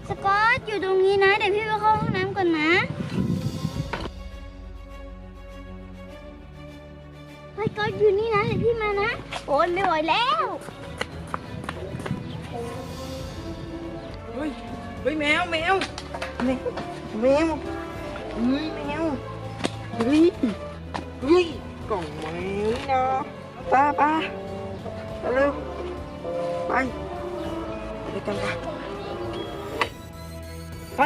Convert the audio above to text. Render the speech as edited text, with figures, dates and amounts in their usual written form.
สกอตอยู่ตรงนี้นะเดี๋ยวพี่ไปเข้าห้องน้ำก่อนนะสกอตอยู่นี่นะเดี๋ยวพี่มานะโอนไม่ไหวแล้ว เฮ้ยแมวแมวเฮ้ยแมวเฮ้ยกล่องแมวนี่นะป้าเร็วไปกันไป